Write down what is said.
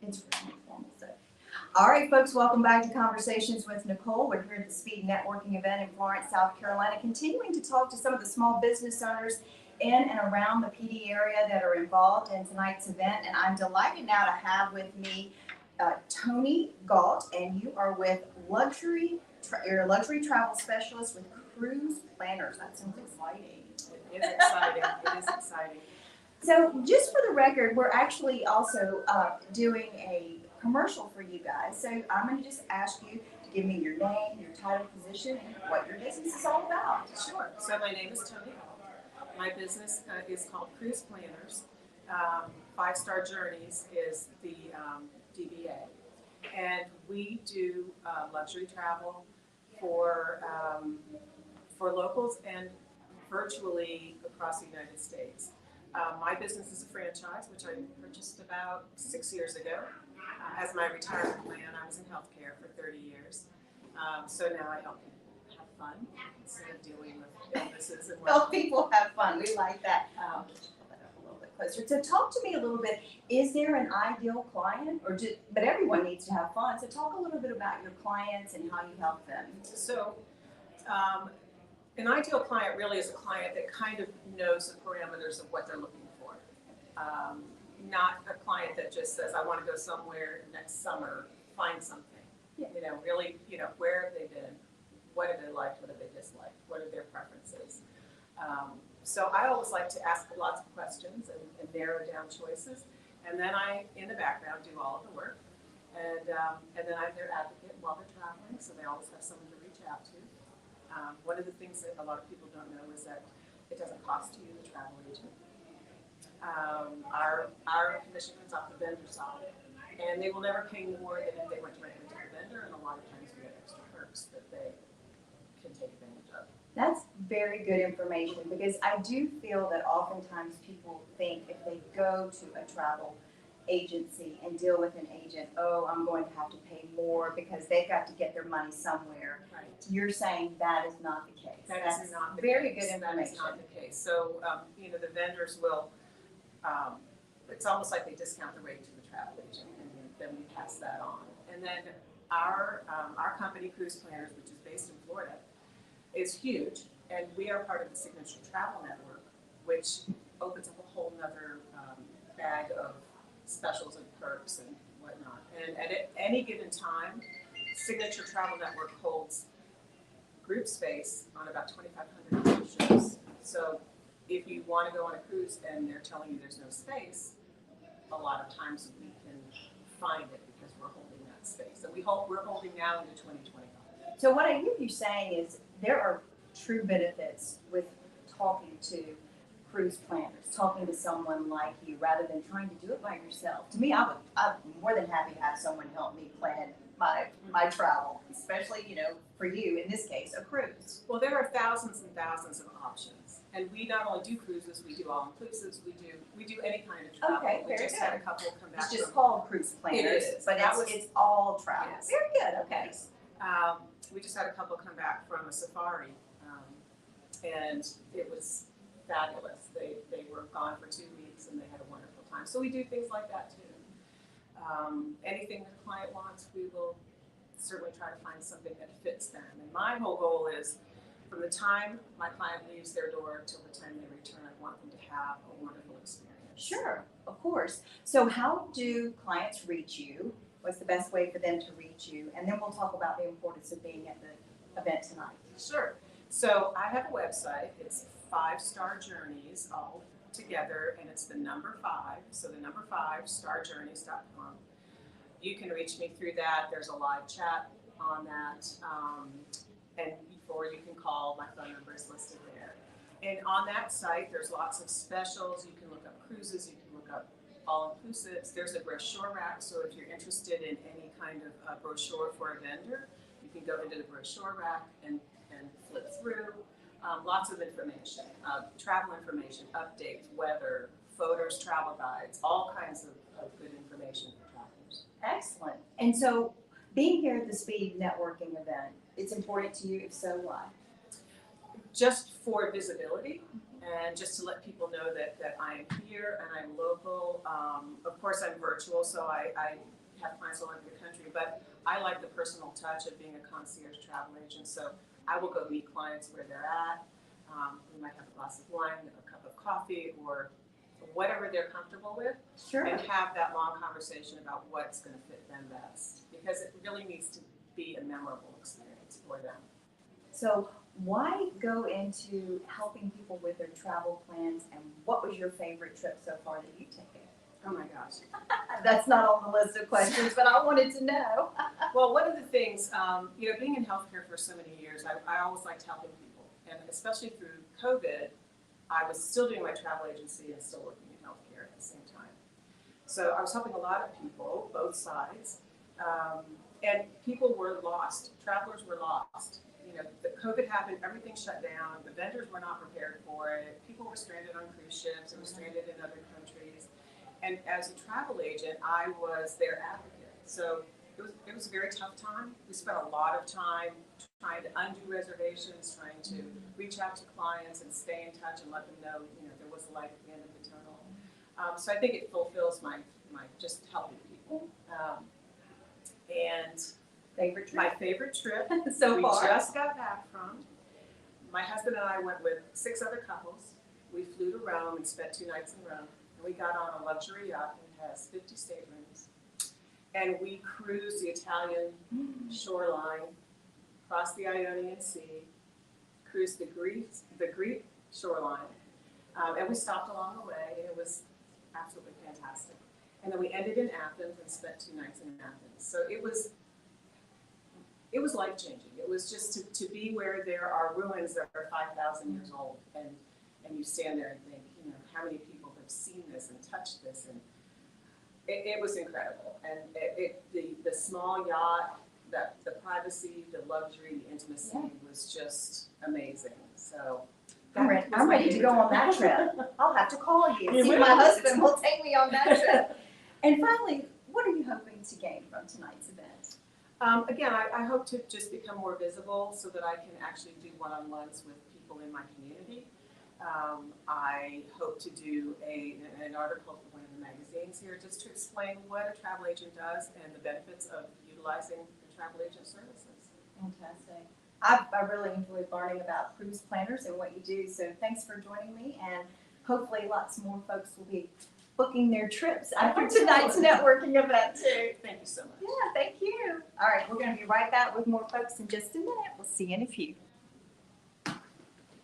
It's really informal. So. All right, folks, welcome back to Conversations with Nicole. We're here at the Speed Networking event in Florence, South Carolina, continuing to talk to some of the small business owners in and around the PD area that are involved in tonight's event. And I'm delighted now to have with me Tony Galt, and you are with you're a luxury travel specialist with Cruise Planners. That sounds exciting. It is exciting. It is exciting. So, just for the record, we're actually also doing a commercial for you guys. So, I'm going to just ask you to give me your name, your title, position, and what your business is all about. Sure. So my name is Tony. My business is called Cruise Planners. 5-Star Journeys is the DBA. And we do luxury travel for locals and virtually across the United States. My business is a franchise, which I purchased about 6 years ago. As my retirement plan, I was in healthcare for 30 years. So now I help people have fun instead of dealing with illnesses and Help people have fun. We like that. Pull that up a little bit closer. So talk to me a little bit. Is there an ideal client, but everyone needs to have fun. So talk a little bit about your clients and how you help them. So an ideal client really is a client that kind of knows the parameters of what they're looking for. Not a client that just says, I want to go somewhere next summer, find something. Yeah. Really, where have they been? What have they liked? What have they disliked? What are their preferences? So I always like to ask lots of questions and narrow down choices. And then in the background, do all of the work. And then I'm their advocate while they're traveling, so they always have someone to reach out to. One of the things that a lot of people don't know is that it doesn't cost you, the travel agent. Our commission comes off the vendor side, and they will never pay more than if they went directly to the vendor, and a lot of times we have extra perks that they can take advantage of. That's very good information, because I do feel that oftentimes people think if they go to a travel agency and deal with an agent, I'm going to have to pay more because they've got to get their money somewhere. Right. You're saying that is not the case. That's not the very case. Good information. That is not the case. So, the vendors will, it's almost like they discount the rate to the travel agent, and then we pass that on. And then our company, Cruise Planners, which is based in Florida, is huge, and we are part of the Signature Travel Network, which opens up a whole nother bag of specials and perks and whatnot. And at any given time, Signature Travel Network holds group space on about 2,500 cruise ships. So if you want to go on a cruise and they're telling you there's no space, a lot of times we can find it because we're holding that space. So we're holding now into 2025. So what I hear you saying is there are true benefits with talking to cruise planners, talking to someone like you rather than trying to do it by yourself. To me, I'm more than happy to have someone help me plan my travel, especially, for you, in this case, a cruise. Well, there are thousands and thousands of options. And we not only do cruises, we do all-inclusives, we do any kind of travel. Okay, we very just good. had a couple come back. It's just called Cruise Planners, It is. but it's all travel. Yes. Very good, okay. Yes. We just had a couple come back from a safari, and it was fabulous. They were gone for 2 weeks and they had a wonderful time. So we do things like that too. Anything that a client wants, we will certainly try to find something that fits them. And my whole goal is, from the time my client leaves their door till the time they return, I want them to have a wonderful experience. Sure, of course. So how do clients reach you? What's the best way for them to reach you? And then we'll talk about the importance of being at the event tonight. Sure. So I have a website. It's 5-Star Journeys all together, and it's the number 5. So the number 5, starjourneys.com. You can reach me through that. There's a live chat on that, or you can call. My phone number is listed there. And on that site, there's lots of specials. You can look up cruises. You can look up all-inclusives. There's a brochure rack, so if you're interested in any kind of brochure for a vendor, you can go into the brochure rack and flip through. Lots of information, travel information, updates, weather, photos, travel guides, all kinds of good information for travelers. Excellent. And so being here at the Speed Networking event, it's important to you, if so, why? Just for visibility And just to let people know that I am here and I'm local. Of course, I'm virtual, so I have clients all over the country, but I like the personal touch of being a concierge travel agent. So I will go meet clients where they're at. We might have a glass of wine, a cup of coffee, or whatever they're comfortable with, Sure. and have that long conversation about what's going to fit them best, because it really needs to be a memorable experience for them. So why go into helping people with their travel plans, and what was your favorite trip so far that you've taken? Oh my gosh. That's not on the list of questions, but I wanted to know. Well, one of the things, being in healthcare for so many years, I always liked helping people. And especially through COVID, I was still doing my travel agency and still working in healthcare at the same time. So I was helping a lot of people, both sides, and people were lost. Travelers were lost. The COVID happened, everything shut down, the vendors were not prepared for it, people were stranded on cruise ships, and were stranded in other countries. And as a travel agent, I was their advocate. So it was a very tough time. We spent a lot of time trying to undo reservations, trying to reach out to clients and stay in touch and let them know, there was a light at the end of the tunnel. So I think it fulfills my just helping people. And Favorite trip? my favorite trip So far? we just got back from. My husband and I went with 6 other couples. We flew to Rome and spent 2 nights in Rome. And we got on a luxury yacht that has 50 staterooms. And we cruised the Italian shoreline, crossed the Ionian Sea, cruised the Greek shoreline, and we stopped along the way, and it was absolutely fantastic. And then we ended in Athens and spent 2 nights in Athens. So it was life-changing. It was just to be where there are ruins that are 5,000 years old, and you stand there and think, how many people have seen this and touched this, and it was incredible. And the small yacht, the privacy, the luxury, the intimacy was just amazing. So I'm ready to go on that trip. I'll have to call you. See, my husband will take me on that trip. And finally, what are you hoping to gain from tonight's event? Again, I hope to just become more visible so that I can actually do one-on-ones with people in my community. I hope to do an article for one of the magazines here just to explain what a travel agent does and the benefits of utilizing the travel agent services. Fantastic. I really enjoyed learning about cruise planners and what you do, so thanks for joining me, and hopefully lots more folks will be booking their trips after tonight's networking event too. Thank you so much. Yeah, thank you. All right, we're going to be right back with more folks in just a minute. We'll see you in a few.